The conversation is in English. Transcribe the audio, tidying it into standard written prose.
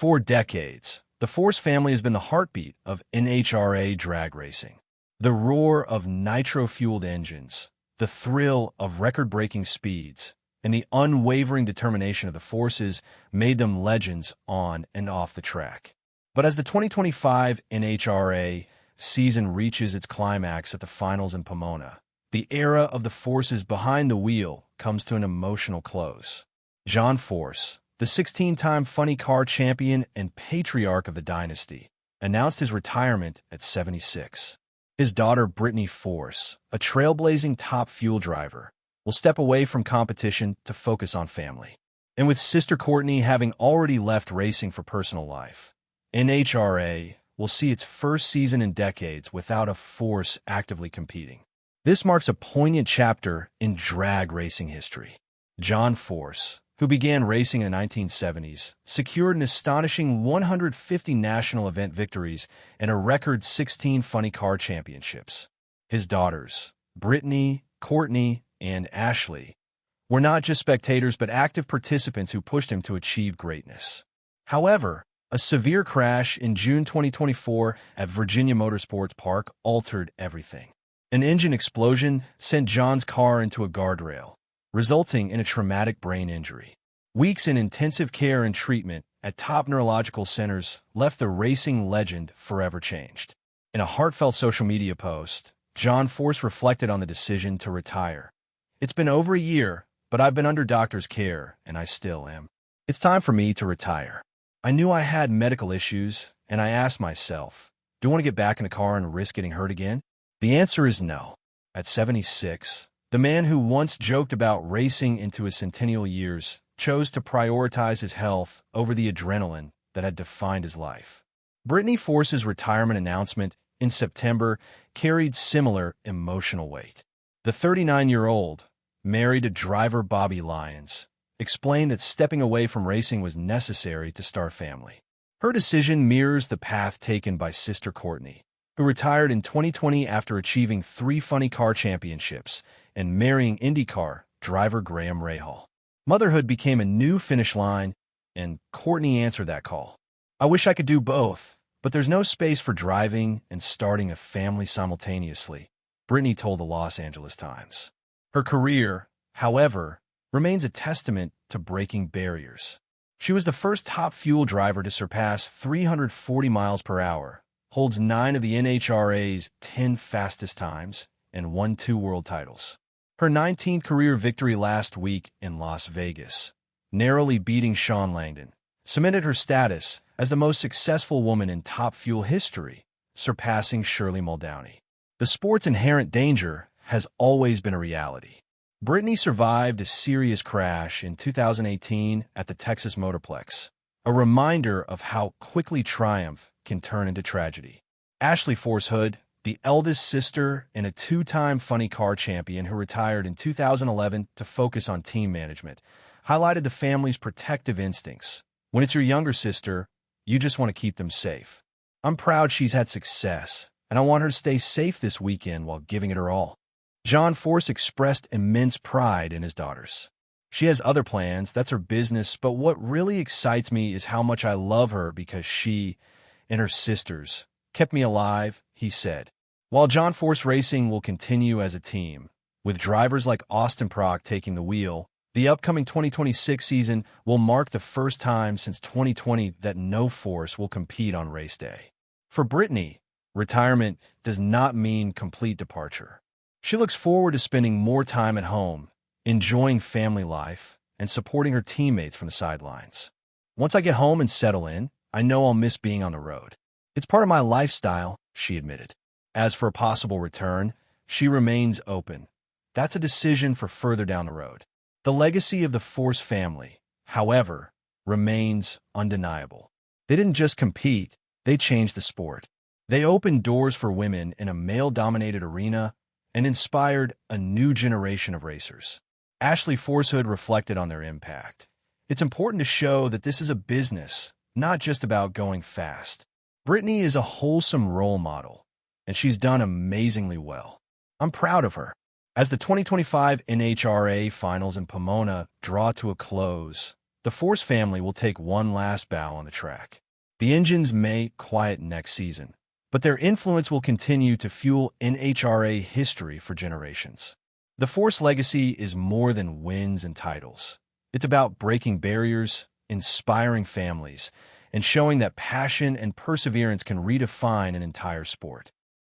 For decades, the Force family has been the heartbeat of NHRA drag racing. The roar of nitro-fueled engines, the thrill of record-breaking speeds, and the unwavering determination of the Forces made them legends on and off the track. But as the 2025 NHRA season reaches its climax at the finals in Pomona, the era of the Forces behind the wheel comes to an emotional close. John Force, the 16-time funny car champion and patriarch of the dynasty, announced his retirement at 76. His daughter Brittany Force, a trailblazing top fuel driver, will step away from competition to focus on family. And with sister Courtney having already left racing for personal life, NHRA will see its first season in decades without a Force actively competing. This marks a poignant chapter in drag racing history. John Force, who began racing in the 1970s, secured an astonishing 150 national event victories and a record 16 funny car championships. His daughters, Brittany, Courtney, and Ashley, were not just spectators but active participants who pushed him to achieve greatness. However, a severe crash in June 2024 at Virginia Motorsports Park altered everything. An engine explosion sent John's car into a guardrail, resulting in a traumatic brain injury. Weeks in intensive care and treatment at top neurological centers left the racing legend forever changed. In a heartfelt social media post, John Force reflected on the decision to retire. "It's been over a year, but I've been under doctor's care, and I still am. It's time for me to retire. I knew I had medical issues, and I asked myself, do I want to get back in the car and risk getting hurt again? The answer is no." At 76, the man who once joked about racing into his centennial years chose to prioritize his health over the adrenaline that had defined his life. Brittany Force's retirement announcement in September carried similar emotional weight. The 39-year-old, married to driver Bobby Lyons, explained that stepping away from racing was necessary to start a family. Her decision mirrors the path taken by sister Courtney, who retired in 2020 after achieving 3 funny car championships and marrying IndyCar driver Graham Rahal. Motherhood became a new finish line, and Courtney answered that call. "I wish I could do both, but there's no space for driving and starting a family simultaneously," Brittany told the Los Angeles Times. Her career, however, remains a testament to breaking barriers. She was the first top fuel driver to surpass 340 miles per hour, holds 9 of the NHRA's 10 fastest times, and won 2 world titles. Her 19th career victory last week in Las Vegas, narrowly beating Shawn Langdon, cemented her status as the most successful woman in top fuel history, surpassing Shirley Muldowney. The sport's inherent danger has always been a reality. Brittany survived a serious crash in 2018 at the Texas Motorplex, a reminder of how quickly triumph can turn into tragedy. Ashley Force Hood, the eldest sister and a 2-time funny car champion who retired in 2011 to focus on team management, highlighted the family's protective instincts. When it's your younger sister, you just want to keep them safe. "I'm proud she's had success, and I want her to stay safe this weekend while giving it her all." John Force expressed immense pride in his daughters. "She has other plans, that's her business, but what really excites me is how much I love her because she and her sisters kept me alive," he said. While John Force Racing will continue as a team, with drivers like Austin Prock taking the wheel, the upcoming 2026 season will mark the first time since 2020 that no Force will compete on race day. For Brittany, retirement does not mean complete departure. She looks forward to spending more time at home, enjoying family life, and supporting her teammates from the sidelines. "Once I get home and settle in, I know I'll miss being on the road. It's part of my lifestyle," she admitted. As for a possible return, she remains open. That's a decision for further down the road. The legacy of the Force family, however, remains undeniable. They didn't just compete, they changed the sport. They opened doors for women in a male-dominated arena and inspired a new generation of racers. Ashley Force Hood reflected on their impact. "It's important to show that this is a business, not just about going fast. Brittany is a wholesome role model, and she's done amazingly well. I'm proud of her." As the 2025 NHRA Finals in Pomona draw to a close, the Force family will take one last bow on the track. The engines may quiet next season, but their influence will continue to fuel NHRA history for generations. The Force legacy is more than wins and titles. It's about breaking barriers, inspiring families, and showing that passion and perseverance can redefine an entire sport.